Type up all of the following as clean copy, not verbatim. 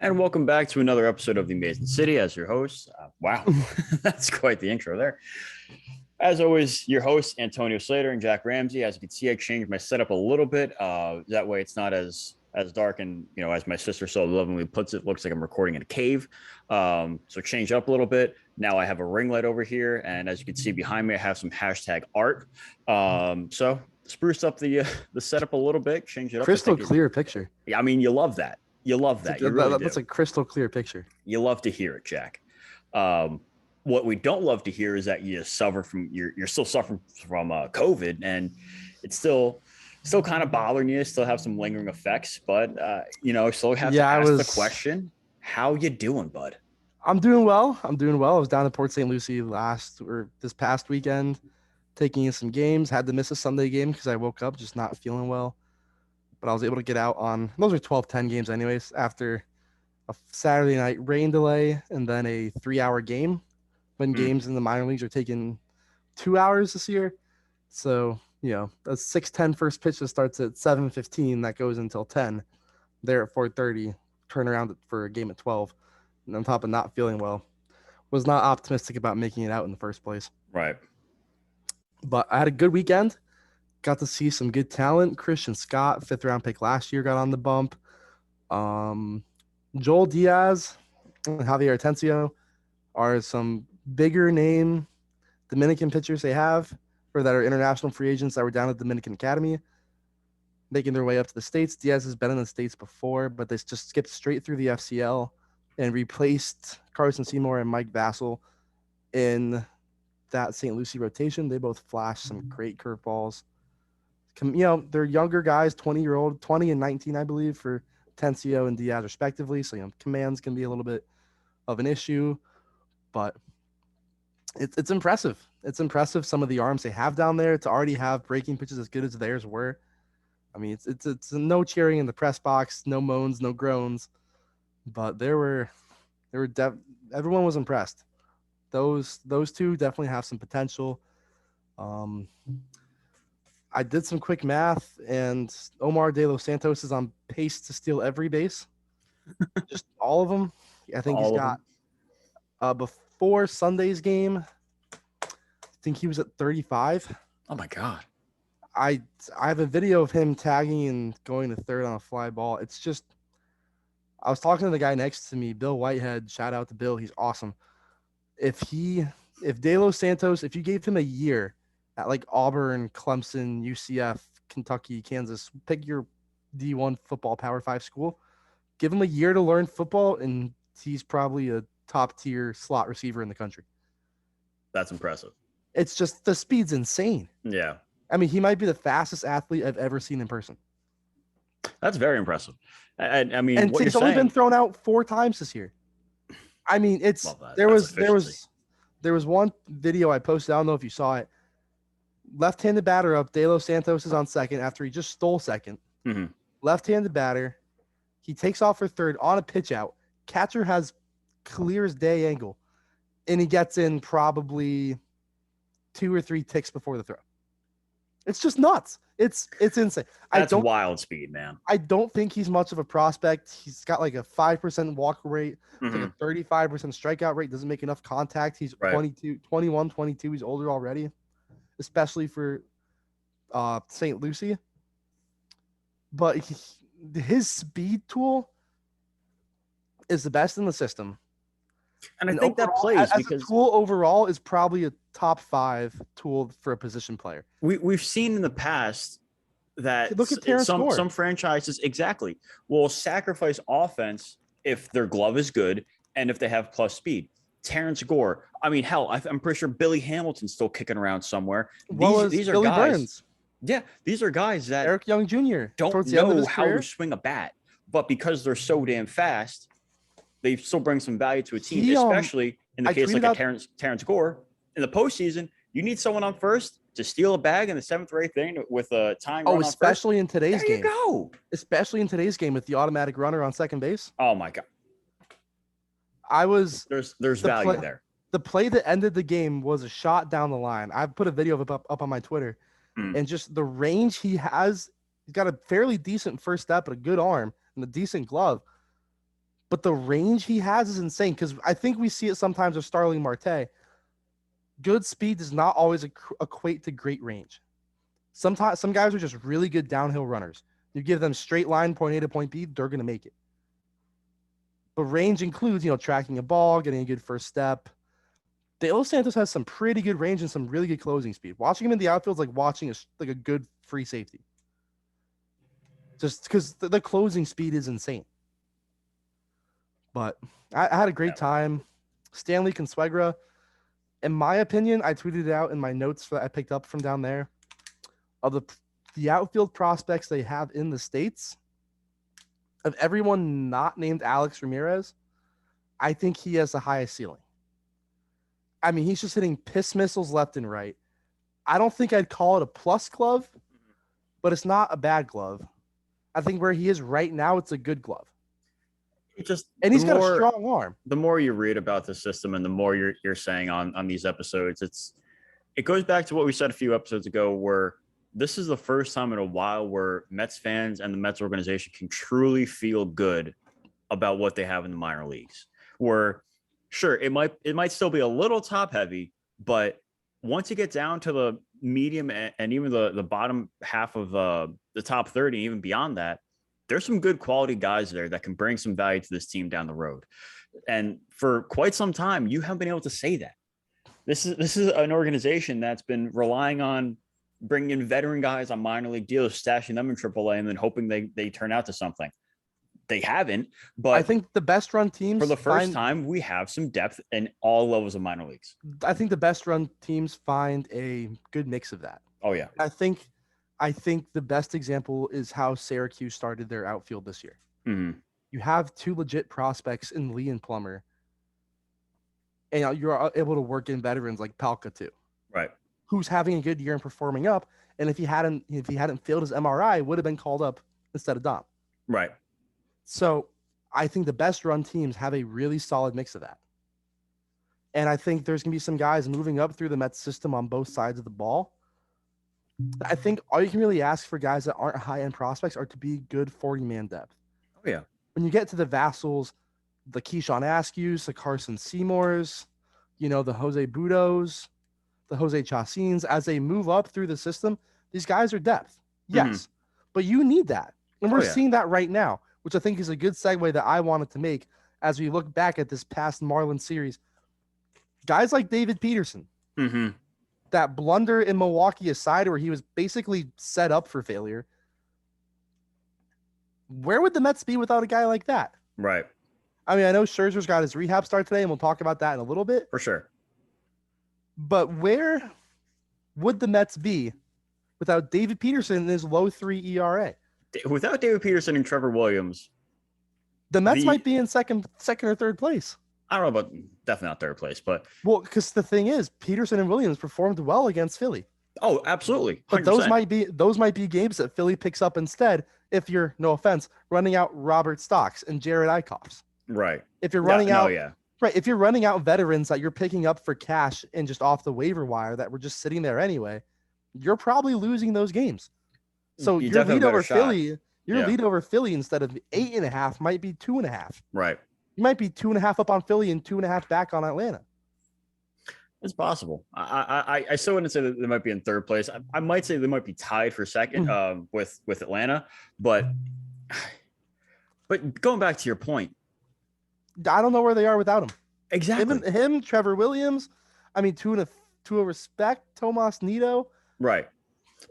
And welcome back to another episode of The Amazing City as your host. Wow, that's quite the intro there. As always, your host, Antonio Slater and Jack Ramsey. As you can see, I changed my setup a little bit. That way it's not as dark and, as my sister so lovingly puts it, looks like I'm recording in a cave. So change up a little bit. Now I have a ring light over here. And as you can see behind me, I have some hashtag art. So spruce up the setup a little bit, change it up. Crystal clear picture. Yeah, I mean, you love that. You love that. You really That's a crystal clear picture. You love to hear it, Jack. What we don't love to hear is that you're still suffering from COVID, and it's still kind of bothering you. Still have some lingering effects, but still have to ask the question: how you doing, bud? I'm doing well. I was down in Port St. Lucie this past weekend, taking in some games. Had to miss a Sunday game because I woke up just not feeling well. But I was able to get out on – those are 12-10 games anyways after a Saturday night rain delay and then a 3-hour game when games in the minor leagues are taking 2 hours this year. So, a 6:10 first pitch that starts at 7:15 that goes until 10 there at 4:30, turn around for a game at 12. And on top of not feeling well, was not optimistic about making it out in the first place. Right. But I had a good weekend. Got to see some good talent. Christian Scott, 5th-round pick last year, got on the bump. Joel Diaz and Javier Atencio are some bigger name Dominican pitchers they have, or that are international free agents that were down at the Dominican Academy, making their way up to the States. Diaz has been in the States before, but they just skipped straight through the FCL and replaced Carson Seymour and Mike Vassell in that St. Lucie rotation. They both flashed some great curveballs. They're younger guys, 20 and 19, I believe, for Tencio and Diaz respectively. So, commands can be a little bit of an issue, but it's impressive. It's impressive some of the arms they have down there to already have breaking pitches as good as theirs were. I mean, it's no cheering in the press box, no moans, no groans, but everyone was impressed. Those two definitely have some potential. I did some quick math, and Omar De Los Santos is on pace to steal every base. Just all of them. I think he's got before Sunday's game, I think he was at 35. Oh, my God. I have a video of him tagging and going to third on a fly ball. It's just – I was talking to the guy next to me, Bill Whitehead. Shout out to Bill. He's awesome. If De Los Santos, if you gave him a year – at like Auburn, Clemson, UCF, Kentucky, Kansas, pick your D1 football Power 5 school. Give him a year to learn football, and he's probably a top-tier slot receiver in the country. That's impressive. It's just the speed's insane. Yeah. I mean, he might be the fastest athlete I've ever seen in person. That's very impressive. And he's only been thrown out 4 times this year. I mean, there was one video I posted. I don't know if you saw it. Left-handed batter up. De Los Santos is on second after he just stole second. Mm-hmm. Left-handed batter. He takes off for third on a pitch out. Catcher has clear as day angle, and he gets in probably 2 or 3 ticks before the throw. It's just nuts. It's insane. That's wild speed, man. I don't think he's much of a prospect. He's got like a 5% walk rate, like a 35% strikeout rate. Doesn't make enough contact. He's 21, 22. He's older already, especially for St. Lucie. But his speed tool is the best in the system. And I think that plays because a tool overall is probably a top 5 tool for a position player. We've seen in the past that look at some franchises will sacrifice offense if their glove is good and if they have plus speed. Terrence Gore. I mean, hell, I'm pretty sure Billy Hamilton's still kicking around somewhere. These are Billy guys. Burns. Yeah, these are guys that Eric Young Jr. don't know how to swing a bat, but because they're so damn fast, they still bring some value to a team, especially in the case like a Terrence Gore. In the postseason, you need someone on first to steal a bag in the 7th or 8th inning with a tying run on first. Especially in today's game. There you go. Especially in today's game with the automatic runner on second base. Oh, my God. There's value there. The play that ended the game was a shot down the line. I've put a video of it up on my Twitter. And just the range he has, he's got a fairly decent first step, but a good arm and a decent glove. but the range he has is insane. Because I think we see it sometimes with Starling Marte. Good speed does not always equate to great range. Sometimes some guys are just really good downhill runners. You give them straight line point A to point B, they're gonna make it. But range includes, tracking a ball, getting a good first step. De Los Santos has some pretty good range and some really good closing speed. Watching him in the outfield is like watching a good free safety. Just because the closing speed is insane. But I had a great time. Stanley Consuegra, in my opinion, I tweeted it out in my notes that I picked up from down there. Of the outfield prospects they have in the States, of everyone not named Alex Ramirez, I think he has the highest ceiling. I mean, he's just hitting piss missiles left and right. I don't think I'd call it a plus glove, but it's not a bad glove. I think where he is right now, it's a good glove. And he's got a strong arm. The more you read about the system and the more you're saying on these episodes, it goes back to what we said a few episodes ago, where this is the first time in a while where Mets fans and the Mets organization can truly feel good about what they have in the minor leagues. Where, sure, it might still be a little top heavy, but once you get down to the medium and even the bottom half of the top 30, even beyond that, there's some good quality guys there that can bring some value to this team down the road. And for quite some time, you haven't been able to say that. This is an organization that's been relying on bringing in veteran guys on minor league deals, stashing them in AAA, and then hoping they turn out to something. They haven't, but I think the best run teams, for the first time, we have some depth in all levels of minor leagues. I think the best run teams find a good mix of that. Oh yeah. I think the best example is how Syracuse started their outfield this year. Mm-hmm. You have two legit prospects in Lee and Plummer, and you're able to work in veterans like Palka too. Right. Who's having a good year and performing up, and if he hadn't failed his MRI, would have been called up instead of Dom. Right. So I think the best run teams have a really solid mix of that. And I think there's going to be some guys moving up through the Mets system on both sides of the ball. I think all you can really ask for guys that aren't high-end prospects are to be good 40-man depth. Oh, yeah. When you get to the Vassals, the Keyshawn Askews, the Carson Seymours, the Jose Budos, the Jose Chacins, as they move up through the system, these guys are depth. Yes, but you need that. And we're seeing that right now, which I think is a good segue that I wanted to make as we look back at this past Marlins series. Guys like David Peterson, that blunder in Milwaukee aside, where he was basically set up for failure. Where would the Mets be without a guy like that? Right. I mean, I know Scherzer's got his rehab start today, and we'll talk about that in a little bit. For sure. But where would the Mets be without David Peterson and his low 3 ERA? Without David Peterson and Trevor Williams, the Mets might be in second or third place. I don't know about definitely not third place, but because the thing is, Peterson and Williams performed well against Philly. Oh, absolutely. 100%. But those might be games that Philly picks up instead. If you're, no offense, running out Robert Stocks and Jared Eichhoffs. Right. If you're running out, right. If you're running out veterans that you're picking up for cash and just off the waiver wire that were just sitting there anyway, you're probably losing those games. So your lead over Philly, lead over Philly instead of 8.5 might be 2.5. Right. You might be 2.5 up on Philly and 2.5 back on Atlanta. It's possible. I still wouldn't say that they might be in third place. I might say they might be tied for second with Atlanta, but going back to your point, I don't know where they are without him. Exactly. Him, Trevor Williams. I mean, to a respect, Tomas Nido. Right.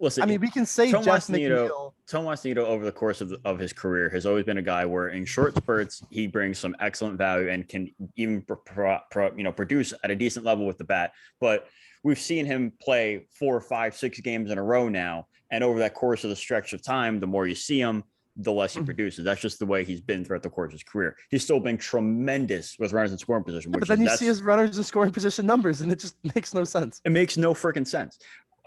Listen, I mean, we can say Tomas Jeff McNeil. Tomas Nido over the course of his career has always been a guy where in short spurts he brings some excellent value and can even produce at a decent level with the bat. But we've seen him play 4, 5, 6 games in a row now, and over that course of the stretch of time, the more you see him, the less he produces. That's just the way he's been throughout the course of his career. He's still been tremendous with runners in scoring position. But then you see his runners in scoring position numbers, and it just makes no sense. It makes no freaking sense.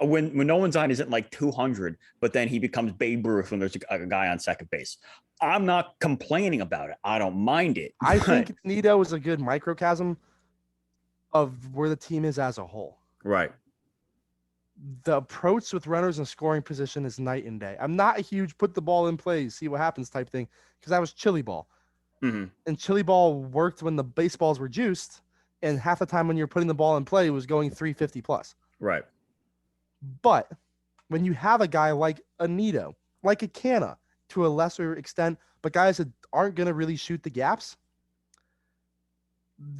When no one's on, he's at like 200, but then he becomes Babe Ruth when there's a guy on second base. I'm not complaining about it. I don't mind it. I think Nido is a good microcosm of where the team is as a whole. Right. The approach with runners in scoring position is night and day. I'm not a huge put the ball in play, see what happens type thing, because that was chili ball. Mm-hmm. And Chili ball worked when the baseballs were juiced, and half the time when you're putting the ball in play, it was going 350 plus. Right. But when you have a guy like a Nito, like a Canna to a lesser extent, but guys that aren't going to really shoot the gaps,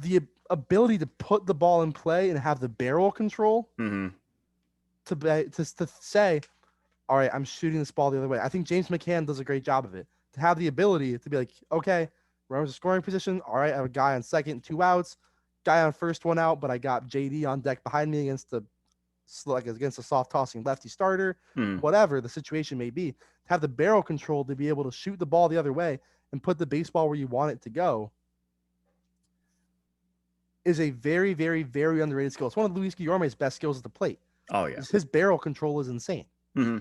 the ability to put the ball in play and have the barrel control Mm-hmm. to say, all right, I'm shooting this ball the other way. I think James McCann does a great job of it. To have the ability to be like, okay, runners a scoring position. All right, I have a guy on second, 2 outs, guy on first, 1 out, but I got JD on deck behind me against a soft tossing lefty starter, Mm-hmm. whatever the situation may be. To have the barrel control to be able to shoot the ball the other way and put the baseball where you want it to go is a very, very, very underrated skill. It's one of Luis Guillorme's best skills at the plate. Oh yeah. His barrel control is insane. Mm-hmm.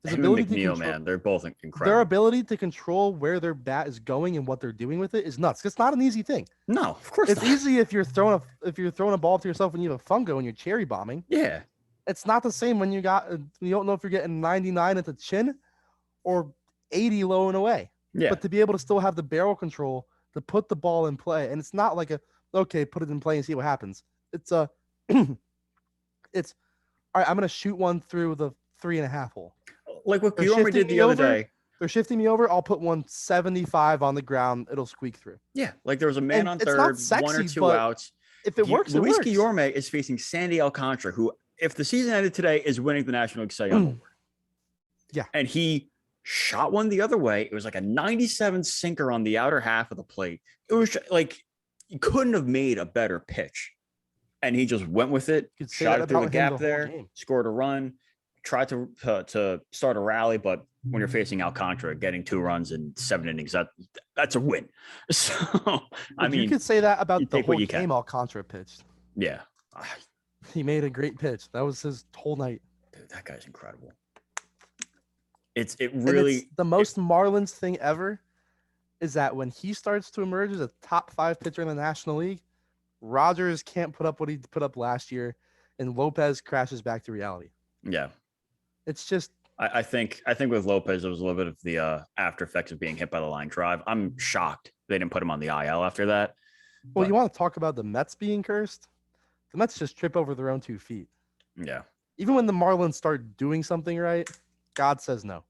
His Him ability and McNeil, to control, man, they're both incredible. their ability to control where their bat is going and what they're doing with it is nuts. It's not an easy thing. No, of course It's not. easy if you're throwing a ball to yourself when you have a fungo and you're cherry bombing. Yeah. It's not the same when you don't know if you're getting 99 at the chin or 80 low and away. Yeah. But to be able to still have the barrel control to put the ball in play, and it's not like okay, put it in play and see what happens. It's it's all right. I'm gonna shoot one through the 3.5 hole. Like what They're Guillorme shifting did the me other over. day. They're shifting me over. I'll put 175 on the ground. It'll squeak through. Yeah, like there was a man And on it's third, not sexy, 1 or 2 but outs. If it works, Luis it works. Guillorme is facing Sandy Alcantara, who, if the season ended today, is winning the National League Cy Young Award. Yeah. And he shot one the other way. It was like a 97 sinker on the outer half of the plate. It was like you couldn't have made a better pitch. And he just went with it, shot it through the gap there, scored a run, tried to start a rally. But when you're facing Alcantara, getting 2 runs in 7 innings, that's a win. So, I mean, you could say that about the whole game Alcantara pitched. Yeah. He made a great pitch. That was his whole night. Dude, that guy's incredible. It's the most Marlins thing ever is that when he starts to emerge as a top 5 pitcher in the National League, Rogers can't put up what he put up last year, and Lopez crashes back to reality. Yeah. It's just I think with Lopez, it was a little bit of the after effects of being hit by the line drive. I'm shocked they didn't put him on the IL after that. Well, you want to talk about the Mets being cursed? The Mets just trip over their own 2 feet. Yeah. Even when the Marlins start doing something right, God says no.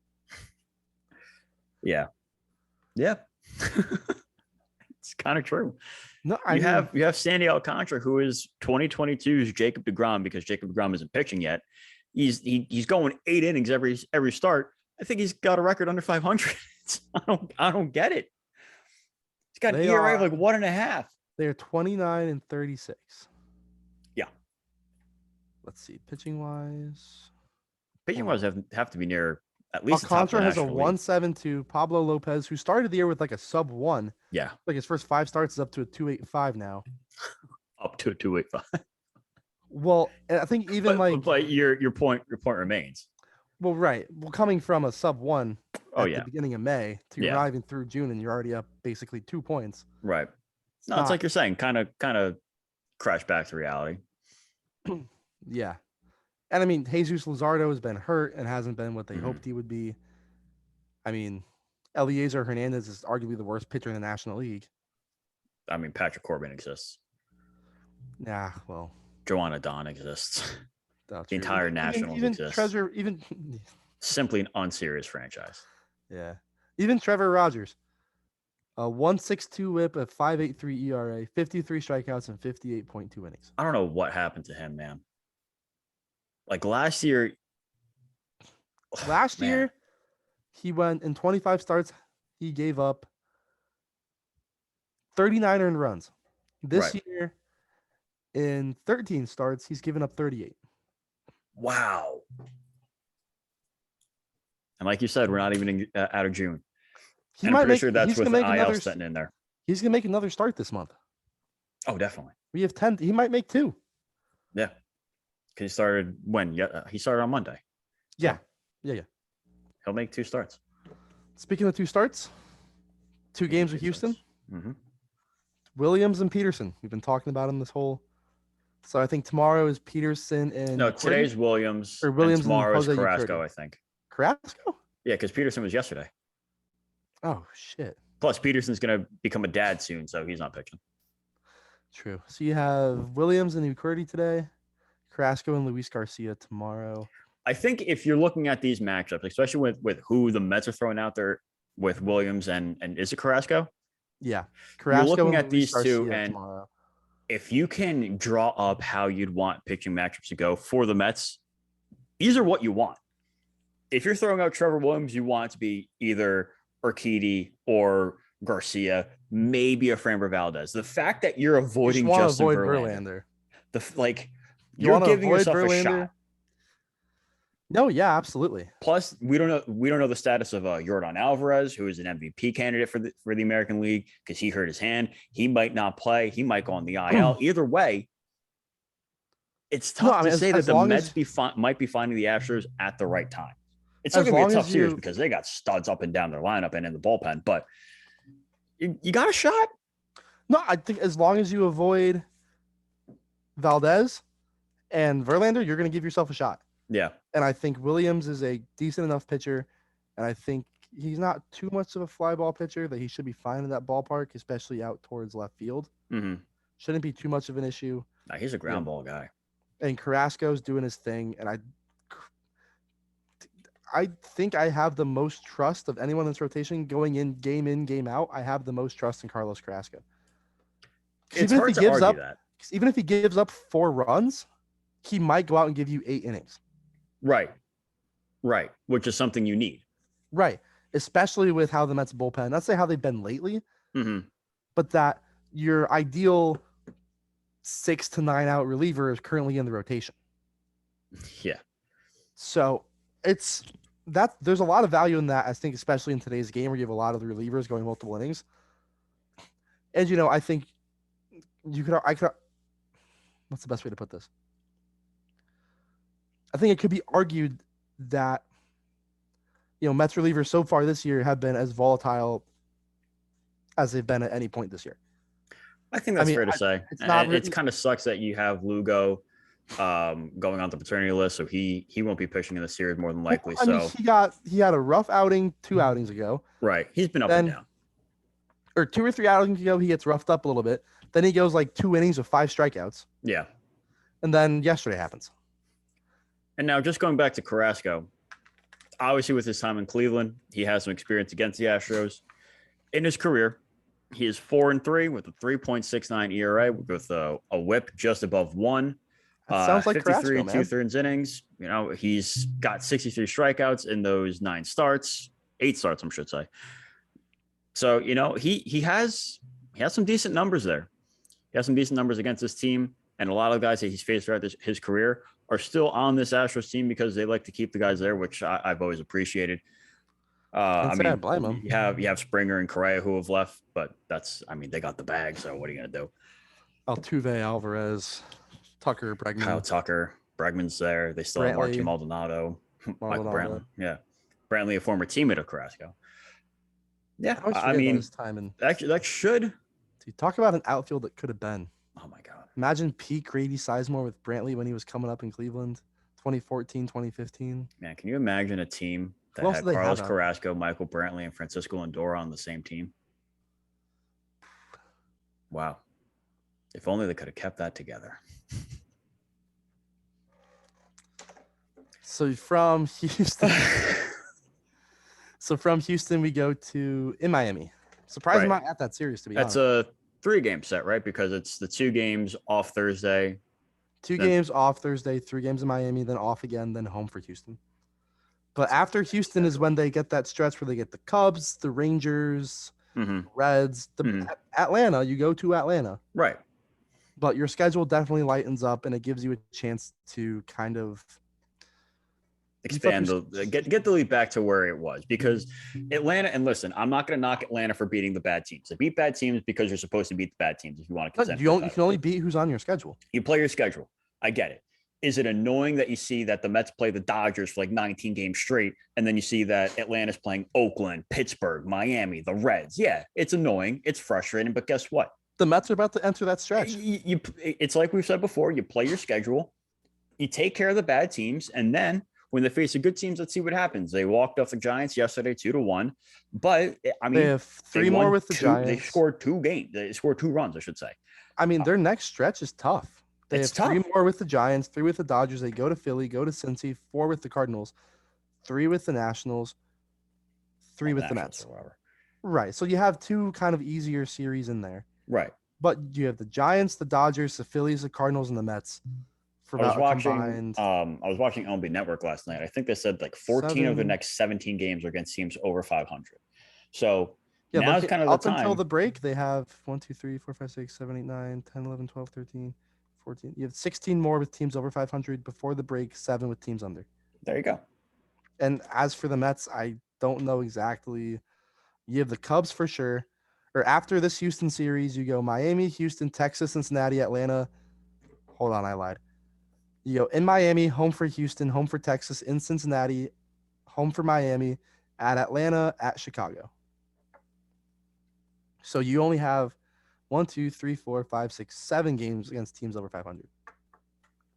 Yeah. Yeah. It's kind of true. No, you have Sandy Alcantara, who is 2022's Jacob deGrom, because Jacob deGrom isn't pitching yet. He's going 8 innings every start. I think he's got a record under 500. I don't get it. He's got an ERA of like 1.5. They're 29 and 36. Yeah. Let's see, pitching wise have to be near at least. Alcantara has a 1.72. Pablo Lopez, who started the year with like a sub 1. Yeah. Like his first 5 starts is up to a 2.85 now. Up to a 2.85. Well, I think even but your point remains. Well, right. Well, coming from a sub 1 at the beginning of May to arriving through June, and you're already up basically 2 points. Right. It's like you're saying, kind of crash back to reality. Yeah. And I mean, Jesus Luzardo has been hurt and hasn't been what they hoped he would be. I mean, Eliezer Hernandez is arguably the worst pitcher in the National League. I mean, Patrick Corbin exists. Yeah, well. Joanna Don exists. The entire Nationals exists. Simply an unserious franchise. Yeah. Even Trevor Rogers. A 1.62 whip, a 5.83 ERA, 53 strikeouts, and 58.2 innings. I don't know what happened to him, man. Like last year. Last year, he went in 25 starts. He gave up 39 earned runs. This year, in 13 starts, he's given up 38. Wow. And like you said, we're not even out of June. I'm pretty sure that's with the IL setting in there. He's going to make another start this month. Oh, definitely. We have 10. He might make 2. Yeah. Because he started when? Yeah, he started on Monday. Yeah. He'll make 2 starts. Speaking of 2 starts, 2 games with Houston. Mm-hmm. Williams and Peterson. We've been talking about him this whole. So I think tomorrow is Peterson and. No, today's Williams. Or Williams and tomorrow and is Carrasco, I think. Carrasco? Yeah, because Peterson was yesterday. Oh, shit. Plus, Peterson's going to become a dad soon, so he's not pitching. True. So you have Williams and McCurdy today, Carrasco and Luis Garcia tomorrow. I think if you're looking at these matchups, especially with who the Mets are throwing out there with Williams and is it Carrasco? Yeah. You're Carrasco looking and at Luis these Garcia two, and tomorrow. if you can draw up how you'd want pitching matchups to go for the Mets, these are what you want. If you're throwing out Trevor Williams, you want it to be either Urquidy or Garcia, maybe a Framber Valdez. The fact that you're avoiding Justin Verlander, you're giving yourself a shot. No, yeah, absolutely. Plus, we don't know the status of Yordan Alvarez, who is an MVP candidate for the American League because he hurt his hand. He might not play. He might go on the IL. Either way, it's tough to say that the Mets might be finding the Astros at the right time. It's not going to be a tough series because they got studs up and down their lineup and in the bullpen, but you got a shot. No, I think as long as you avoid Valdez and Verlander, you're going to give yourself a shot. Yeah. And I think Williams is a decent enough pitcher, and I think he's not too much of a fly ball pitcher that he should be fine in that ballpark, especially out towards left field. Mm-hmm. Shouldn't be too much of an issue. Nah, he's a ground ball guy. And Carrasco's doing his thing, and I think I have the most trust of anyone in this rotation going in, game out. I have the most trust in Carlos Carrasco. It's hard to argue that. Even if he gives up 4 runs, he might go out and give you 8 innings. Right. Which is something you need. Right. Especially with how the Mets bullpen, not say how they've been lately, but that your ideal 6 to 9 out reliever is currently in the rotation. Yeah. So there's a lot of value in that, I think, especially in today's game where you have a lot of the relievers going multiple innings. And, I think I could, what's the best way to put this? I think it could be argued that, Mets relievers so far this year have been as volatile as they've been at any point this year. I think that's fair to say. It kind of sucks that you have Lugo going on the paternity list, so he won't be pitching in the series more than likely. He had a rough outing 2 outings ago. Right. He's been up and down. Or 2 or 3 outings ago, he gets roughed up a little bit. Then he goes like 2 innings with 5 strikeouts. Yeah. And then yesterday happens. And now just going back to Carrasco, obviously with his time in Cleveland, he has some experience against the Astros. In his career, he is 4-3 with a 3.69 ERA with a WHIP just above 1. Sounds like 53 Carrasco, man. 2/3 innings. He's got 63 strikeouts in those 8 starts, I should say. So, he has some decent numbers there. He has some decent numbers against this team, and a lot of guys that he's faced throughout his career are still on this Astros team because they like to keep the guys there, which I've always appreciated. I blame him. You have Springer and Correa who have left, but they got the bag. So what are you gonna do? Altuve, Alvarez, Tucker, Bregman. Kyle Tucker, Bregman's there. They still have Martin Maldonado, Michael Brantley. Yeah, Brantley, a former teammate of Carrasco. Yeah, that should. Dude, talk about an outfield that could have been. Oh my God! Imagine Pete, Grady, Sizemore with Brantley when he was coming up in Cleveland, 2014, 2015. Man, can you imagine a team that had Carlos Carrasco, Michael Brantley, and Francisco Lindor on the same team? Wow. If only they could have kept that together. So from Houston, we go to in Miami. Surprised I'm not at that series, to be honest. That's a 3-game set, right? Because it's the 2 games off Thursday. 2 games off Thursday, 3 games in Miami, then off again, then home for Houston. But after Houston is when they get that stretch where they get the Cubs, the Rangers, Reds, Atlanta. You go to Atlanta. Right. But your schedule definitely lightens up, and it gives you a chance to kind of expand get the lead back to where it was, because Atlanta, and listen, I'm not going to knock Atlanta for beating the bad teams. They beat bad teams because you're supposed to beat the bad teams if you want to contend. You can only beat who's on your schedule. You play your schedule. I get it. Is it annoying that you see that the Mets play the Dodgers for like 19 games straight, and then you see that Atlanta's playing Oakland, Pittsburgh, Miami, the Reds? Yeah, it's annoying. It's frustrating, but guess what? The Mets are about to enter that stretch. It's like we've said before. You play your schedule. You take care of the bad teams, and then when they face the good teams, let's see what happens. They walked off the Giants yesterday 2-1, but I mean, They have three more with the Giants. They scored 2 games. They scored 2 runs, I should say. I mean, their next stretch is tough. They have tough. 3 more with the Giants, 3 with the Dodgers. They go to Philly, go to Cincy, 4 with the Cardinals, 3 with the Nationals, 3 with the Mets. Right. So you have 2 kind of easier series in there. Right. But you have the Giants, the Dodgers, the Phillies, the Cardinals, and the Mets. I was watching MLB Network last night. I think they said like 14 of the next 17 games are against teams over 500. So now's kind of the time. Up until the break, they have 1, 2, 3, 4, 5, 6, 7, 8, 9, 10, 11, 12, 13, 14. You have 16 more with teams over 500 before the break, 7 with teams under. There you go. And as for the Mets, I don't know exactly. You have the Cubs for sure. Or after this Houston series, you go Miami, Houston, Texas, Cincinnati, Atlanta. Hold on, I lied. You go in Miami, home for Houston, home for Texas, in Cincinnati, home for Miami, at Atlanta, at Chicago. So you only have 1, 2, 3, 4, 5, 6, 7 games against teams over 500.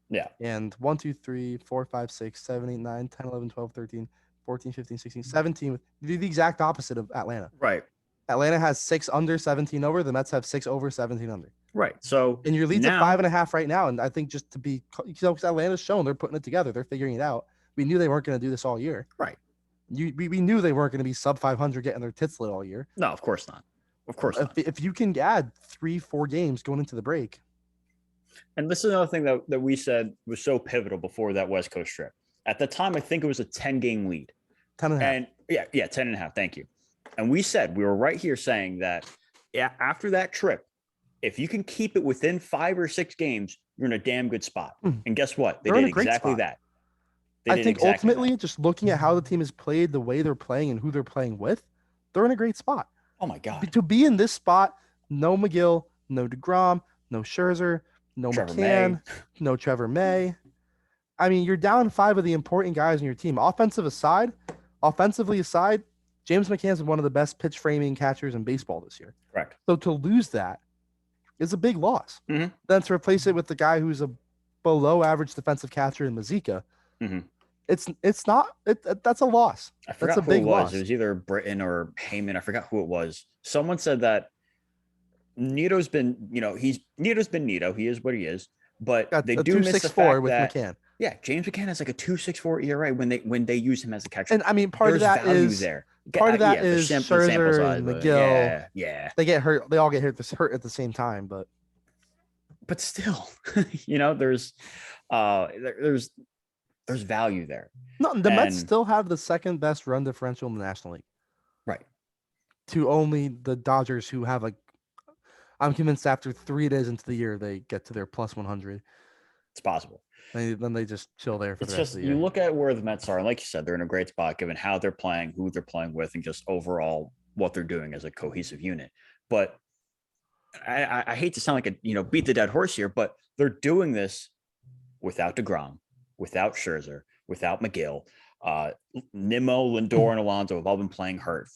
Yeah. And 1, 2, 3, 4, 5, 6, 7, 8, 9, 10, 11, 12, 13, 14, 15, 16, 17. The exact opposite of Atlanta. Right. Atlanta has 6 under, 17 over. The Mets have 6 over, 17 under. Right. So and your lead's at 5.5 right now. And I think just to be, because Atlanta's shown they're putting it together, they're figuring it out. We knew they weren't going to do this all year. Right. We knew they weren't going to be sub 500 getting their tits lit all year. No, of course not. Of course not. If you can add 3-4 games going into the break. And this is another thing that we said was so pivotal before that West Coast trip. At the time, I think it was a 10-game lead. 10.5. And yeah, 10.5. Thank you. And we said, we were right here saying that after that trip, if you can keep it within 5 or 6 games, you're in a damn good spot. And guess what? They did exactly that. I think ultimately, just looking at how the team is played, the way they're playing, and who they're playing with, they're in a great spot. Oh, my God. To be in this spot, no McGill, no DeGrom, no Scherzer, no McCann, no Trevor May. I mean, you're down 5 of the important guys in your team. Offensively aside, James McCann's one of the best pitch framing catchers in baseball this year. Correct. So to lose that is a big loss. Mm-hmm. Then to replace it with the guy who's a below average defensive catcher in Mazika, that's a loss. I forgot that's a who big it was. Loss. It was either Britton or Heyman. I forgot who it was. Someone said that Nito's been Nito. He is what he is. But they do miss the fact with that McCann. Yeah, James McCann has like a 2.64 ERA when they use him as a catcher. And I mean, part of that is Scherzer and McGill. Yeah, they get hurt. They all get hurt at the same time, but still, there's value there. No, the Mets still have the second best run differential in the National League, right? To only the Dodgers, who have I'm convinced after 3 days into the year they get to their plus 100. It's possible. Then they just chill there for the rest of the year. You look at where the Mets are, and like you said, they're in a great spot given how they're playing, who they're playing with, and just overall what they're doing as a cohesive unit. But I hate to sound like beat the dead horse here, but they're doing this without DeGrom, without Scherzer, without McGill. Nimmo, Lindor, and Alonso have all been playing hurt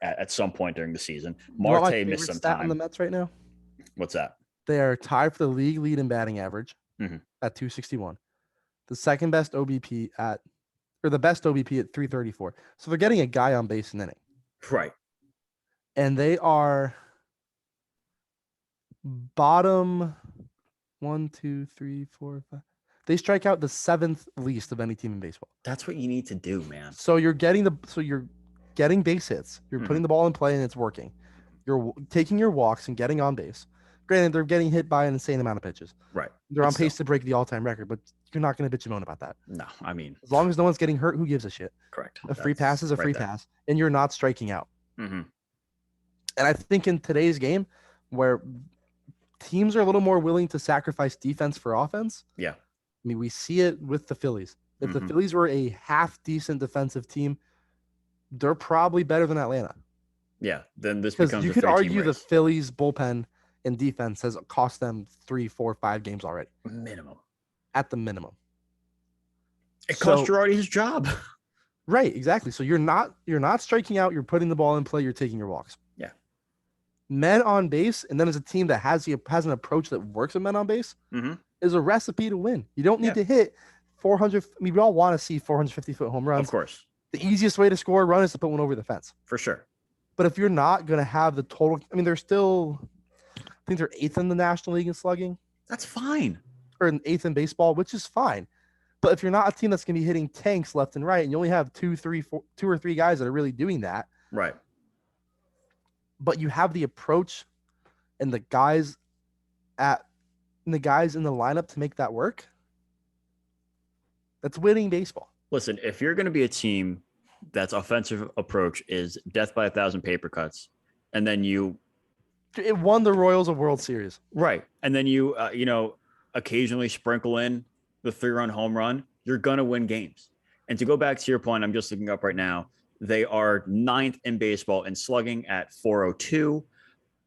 at some point during the season. Marte missed some time. On the Mets right now? What's that? They are tied for the league lead in batting average at 261. The second best OBP the best OBP at 334. So they're getting a guy on base an inning. Right. And they are bottom 1, 2, 3, 4, 5. They strike out the 7th least of any team in baseball. That's what you need to do, man. So you're getting base hits. You're putting the ball in play and it's working. You're taking your walks and getting on base. Granted, they're getting hit by an insane amount of pitches. Right. They're on pace to break the all-time record, but you're not going to bitch and moan about that. No, I mean, as long as no one's getting hurt, who gives a shit? Correct. A free pass is a free pass, and you're not striking out. Mm-hmm. And I think in today's game, where teams are a little more willing to sacrifice defense for offense. Yeah. I mean, we see it with the Phillies. If the Phillies were a half-decent defensive team, they're probably better than Atlanta. Yeah, then this becomes you could argue the Phillies bullpen and defense has cost them 3, 4, 5 games already. Minimum. At the minimum. It cost Girardi his job. Right, exactly. So you're not striking out, you're putting the ball in play, you're taking your walks. Yeah. Men on base, and then as a team that has an approach that works with men on base, is a recipe to win. You don't need to hit 400. I mean, we all want to see 450-foot home runs. Of course. The easiest way to score a run is to put one over the fence. For sure. But if you're not going to have the total, I mean, they're still, I think they're 8th in the National League in slugging. That's fine. Or 8th in baseball, which is fine. But if you're not a team that's going to be hitting tanks left and right, and you only have two or three guys that are really doing that, right? But you have the approach and the guys in the lineup to make that work. That's winning baseball. Listen, if you're going to be a team that's offensive approach is death by 1,000 paper cuts, and then it won the Royals a World Series, right? And then you occasionally sprinkle in the 3-run home run, you're going to win games. And to go back to your point, I'm just looking up right now. They are 9th in baseball in slugging at 402.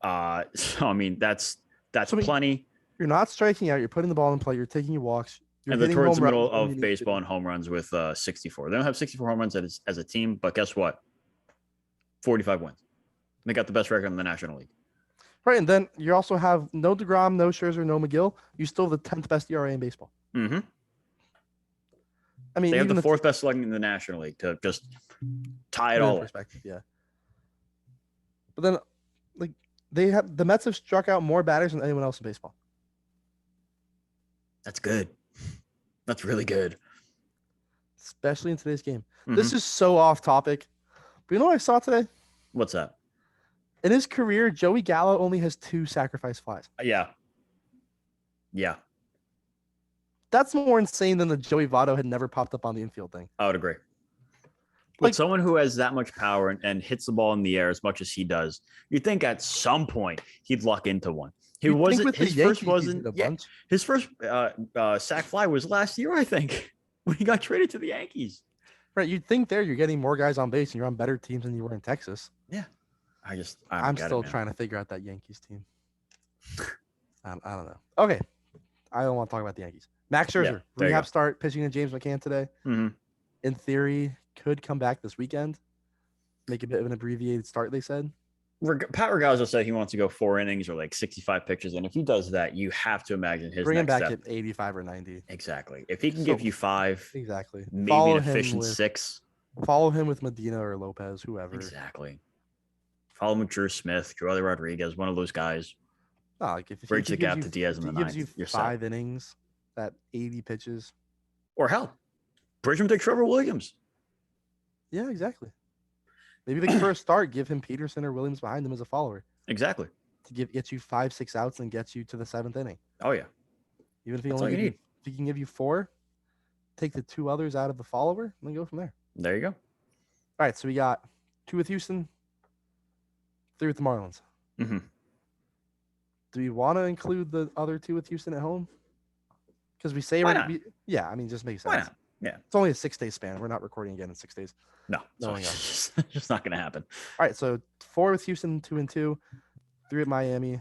So, I mean, that's plenty. You're not striking out. You're putting the ball in play. You're taking your walks. And they're towards the middle of baseball in home runs with 64. They don't have 64 home runs as a team, but guess what? 45 wins. They got the best record in the National League. Right, and then you also have no DeGrom, no Scherzer, no McGill. You still have the 10th best ERA in baseball. Mm-hmm. I mean, they have the 4th best slugging in the National League to just tie it all perspective, yeah. But then, like, the Mets have struck out more batters than anyone else in baseball. That's good. That's really good. Especially in today's game. Mm-hmm. This is so off topic. But you know what I saw today? What's that? In his career, Joey Gallo only has 2 sacrifice flies. Yeah. That's more insane than the Joey Votto had never popped up on the infield thing. I would agree. Like someone who has that much power and hits the ball in the air as much as he does, you'd think at some point he'd luck into one. His first sack fly was last year, I think, when he got traded to the Yankees. Right, you'd think you're getting more guys on base and you're on better teams than you were in Texas. Yeah. I'm still trying to figure out that Yankees team. I don't know. Okay. I don't want to talk about the Yankees. Max Scherzer, rehab start, pitching to James McCann today. Mm-hmm. In theory, could come back this weekend. Make a bit of an abbreviated start, they said. Pat Regazzo said he wants to go 4 innings or like 65 pitches. And if he does that, you have to imagine his bring him back step. At 85 or 90. Exactly. If he can give you 5, exactly, maybe an efficient 6. Follow him with Medina or Lopez, whoever. Exactly. Follow him with Drew Smith, Joey Rodriguez, one of those guys. Like if bridge the gap to Diaz in the 9th. Gives you 5 innings, that 80 pitches. Or hell, bridge him to Trevor Williams. Yeah, exactly. Maybe they can first start, give him Peterson or Williams behind him as a follower. Exactly. To get you 5-6 outs and get you to the 7th inning. Oh yeah. Even if if he can give you 4, take the 2 others out of the follower, and then go from there. There you go. All right, so we got 2 with Houston, 3 with the Marlins. Mm-hmm. Do we want to include the other 2 with Houston at home? Because we say just makes sense. Why not? Yeah. It's only a 6-day span. We're not recording again in 6 days. No, it's just not going to happen. All right, so 4 with Houston, 2-2, 3 at Miami.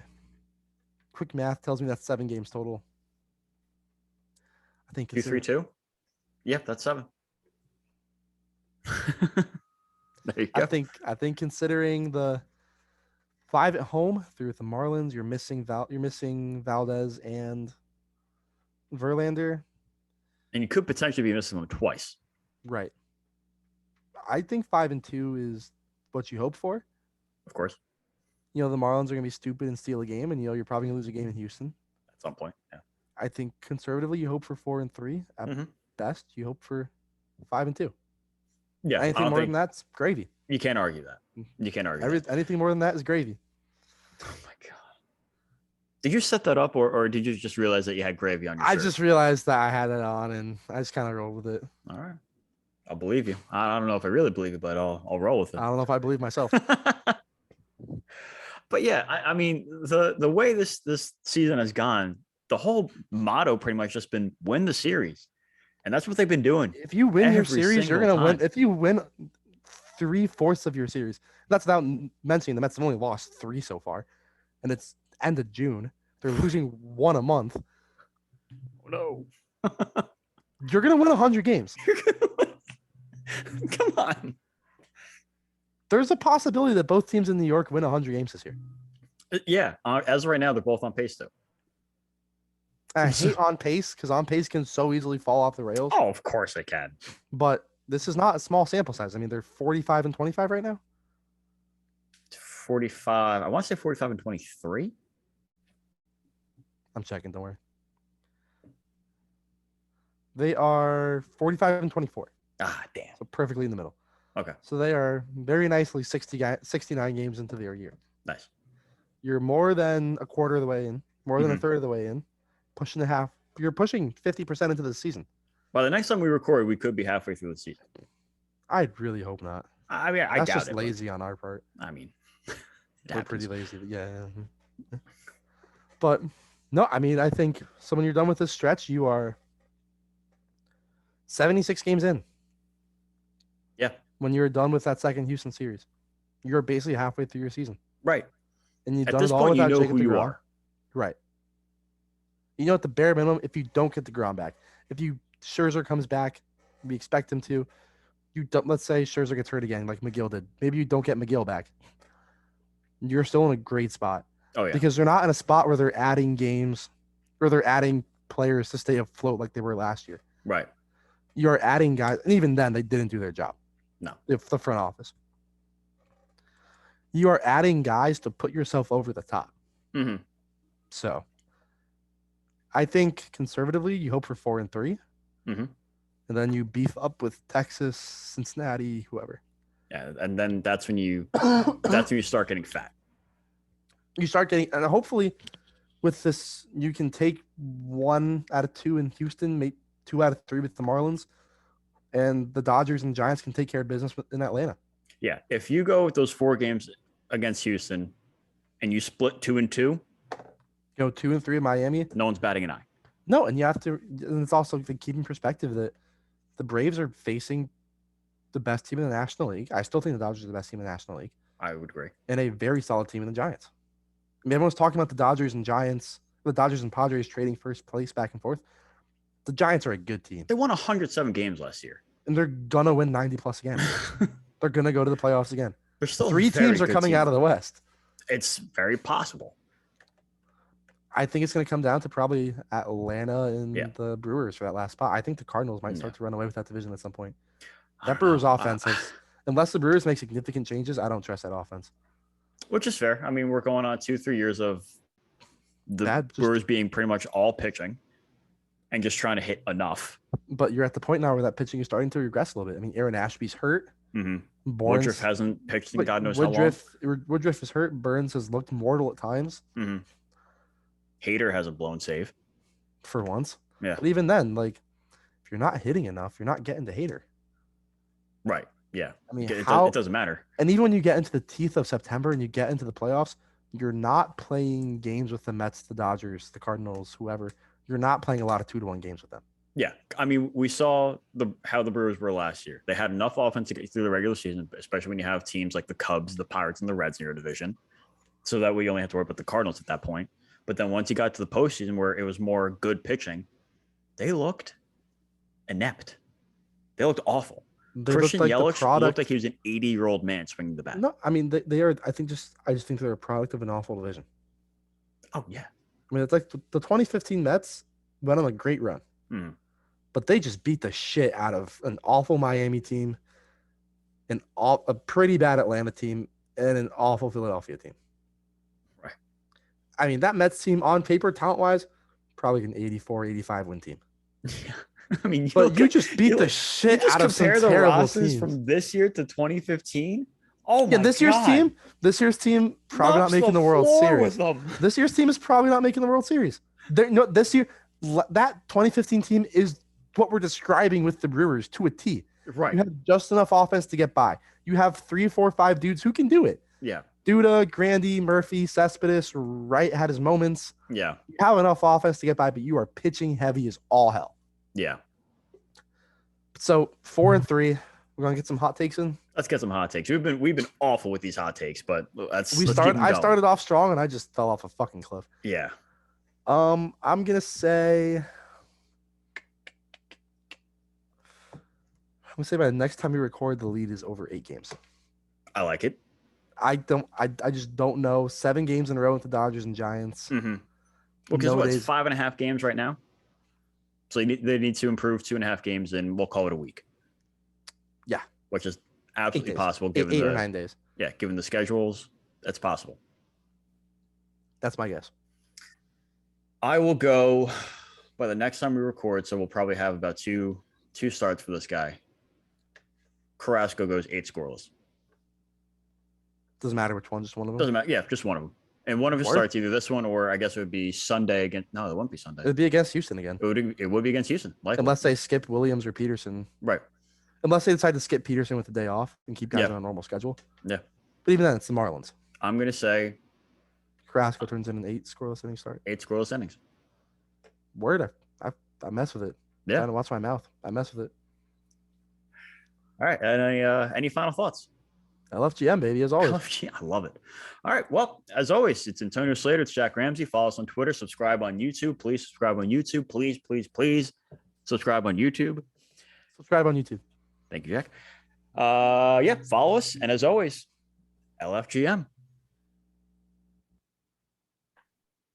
Quick math tells me that's 7 games total. I think 2-3-2. Yeah, that's 7. There you go. I think considering the 5 at home, 3 with the Marlins, you're missing Valdez and Verlander. And you could potentially be missing them twice. Right. I think 5-2 is what you hope for. Of course. The Marlins are going to be stupid and steal a game, and you're probably going to lose a game in Houston. At some point, yeah. I think conservatively, you hope for 4-3. At best, you hope for 5-2. Yeah. Anything more than that's gravy. You can't argue that. You can't argue that. Anything more than that is gravy. Oh my god! Did you set that up, or did you just realize that you had gravy on your shirt? I just realized that I had it on, and I just kind of rolled with it. All right, I'll believe you. I don't know if I really believe it, but I'll roll with it. I don't know if I believe myself. But yeah, I mean the way this season has gone, the whole motto pretty much just been win the series, and that's what they've been doing. If you win your series, you're gonna win. If you win 3/4 of your series, that's without mentioning the Mets have only lost 3 so far, and it's end of June. They're losing 1 a month. Oh no! You're gonna win 100 games. Come on. There's a possibility that both teams in New York win 100 games this year. Yeah, as of right now, they're both on pace though. I hate on pace because on pace can so easily fall off the rails. Oh, of course it can. But this is not a small sample size. I mean, they're 45 and 25 right now. 45. I want to say 45 and 23. I'm checking. Don't worry. They are 45 and 24. Ah, damn. So perfectly in the middle. Okay. So they are very nicely 69 games into their year. Nice. You're more than a quarter of the way in, more than a third of the way in, pushing the half. You're pushing 50% into the season. Well, the next time we record, we could be halfway through the season. I really hope not. I mean, I That's doubt just it. lazy on our part. I mean, we're pretty lazy. But yeah. But no, I mean, I think so when you're done with this stretch, you are 76 games in. Yeah. When you're done with that second Houston series, you're basically halfway through your season. Right. And you've At done this it all point, you without know Jacob who you deGrom. are. Right. You know, at the bare minimum, if you don't get deGrom back, if Scherzer comes back, we expect him to. You don't. Let's say Scherzer gets hurt again, like McGill did. Maybe you don't get McGill back. You're still in a great spot. Oh, yeah. Because they're not in a spot where they're adding games or they're adding players to stay afloat like they were last year. Right. You're adding guys, and even then, they didn't do their job. No. The front office. You are adding guys to put yourself over the top. Mm-hmm. So, I think conservatively, you hope for 4 and 3. Mm-hmm. And then you beef up with Texas, Cincinnati, whoever. Yeah, and then that's when you start getting fat. You start getting, and hopefully, with this, you can take 1 out of 2 in Houston, maybe 2 out of 3 with the Marlins, and the Dodgers and Giants can take care of business in Atlanta. Yeah, if you go with those 4 games against Houston, and you split 2 and 2, go 2 and 3 in Miami. No one's batting an eye. No, and you have to, and it's also to keep in perspective that the Braves are facing the best team in the National League. I still think the Dodgers are the best team in the National League. I would agree. And a very solid team in the Giants. I mean, everyone's talking about the Dodgers and Giants, the Dodgers and Padres trading first place back and forth. The Giants are a good team. They won 107 games last year. And they're going to win 90 plus again. They're going to go to the playoffs again. They're still 3 teams are coming out of the West. It's very possible. I think it's going to come down to probably Atlanta and the Brewers for that last spot. I think the Cardinals might start to run away with that division at some point. That Brewers offense has, unless the Brewers make significant changes, I don't trust that offense. Which is fair. I mean, we're going on 2-3 years of the Brewers being pretty much all pitching and just trying to hit enough. But you're at the point now where that pitching is starting to regress a little bit. I mean, Aaron Ashby's hurt. Mm-hmm. Woodruff hasn't pitched in God knows how long. Woodruff is hurt. Burns has looked mortal at times. Mm-hmm. Hader has a blown save. For once. Yeah. But even then, like, if you're not hitting enough, you're not getting to Hader. Right. Yeah. I mean, it doesn't matter. And even when you get into the teeth of September and you get into the playoffs, you're not playing games with the Mets, the Dodgers, the Cardinals, whoever. You're not playing a lot of 2-1 games with them. Yeah. I mean, we saw how the Brewers were last year. They had enough offense to get through the regular season, especially when you have teams like the Cubs, the Pirates, and the Reds in your division. So that way you only have to worry about the Cardinals at that point. But then once you got to the postseason where it was more good pitching, they looked inept. They looked awful. Christian Yelich looked like he was an 80-year-old man swinging the bat. No, I mean, they are, I just think they're a product of an awful division. Oh, yeah. I mean, it's like the 2015 Mets went on a great run. Mm-hmm. But they just beat the shit out of an awful Miami team, a pretty bad Atlanta team, and an awful Philadelphia team. Right. I mean, that Mets team on paper, talent-wise, probably an 84, 85 win team. Yeah. I mean, you just beat the shit out of some terrible teams from this year to 2015. Oh my this year's team probably not making the World Series. This year's team is probably not making the World Series. This year, that 2015 team is what we're describing with the Brewers to a T. Right. You have just enough offense to get by. You have 3, 4, 5 dudes who can do it. Yeah. Duda, Grandy, Murphy, Cespedes, Wright had his moments. Yeah. You have enough offense to get by, but you are pitching heavy as all hell. Yeah. So 4 and 3. We're gonna get some hot takes in. Let's get some hot takes. We've been awful with these hot takes, but I started off strong and I just fell off a fucking cliff. Yeah. I'm gonna say by the next time we record, the lead is over 8 games. I like it. I just don't know. 7 games in a row with the Dodgers and Giants. Mm-hmm. Well, because No what, it's days. 5.5 games right now. So they need to improve 2.5 games, and we'll call it a week. Yeah. Which is 8 absolutely days. possible given eight or the 9 days. yeah, given the schedules. That's possible. That's my guess. I will go by the next time we record, so we'll probably have about two starts for this guy. Carrasco goes 8 scoreless. Doesn't matter which one, just one of them. Doesn't matter. Yeah, just one of them. And one of his starts either this one or I guess it would be Sunday against. No, it wouldn't be Sunday. It'd be against Houston again. It would be against Houston, likely. Unless they skip Williams or Peterson. Right. Unless they decide to skip Peterson with the day off and keep guys on a normal schedule. Yeah. But even then, it's the Marlins. I'm going to say Carrasco turns in an 8 scoreless inning start. 8 scoreless innings. Word. I mess with it. Yeah. Trying to watch my mouth. I mess with it. All right. Any final thoughts? LFGM, baby, as always. LFGM, I love it. All right. Well, as always, it's Antonio Slater. It's Jack Ramsey. Follow us on Twitter. Subscribe on YouTube. Please subscribe on YouTube. Please subscribe on YouTube. Subscribe on YouTube. Thank you, Jack. Yeah, follow us. And as always, LFGM.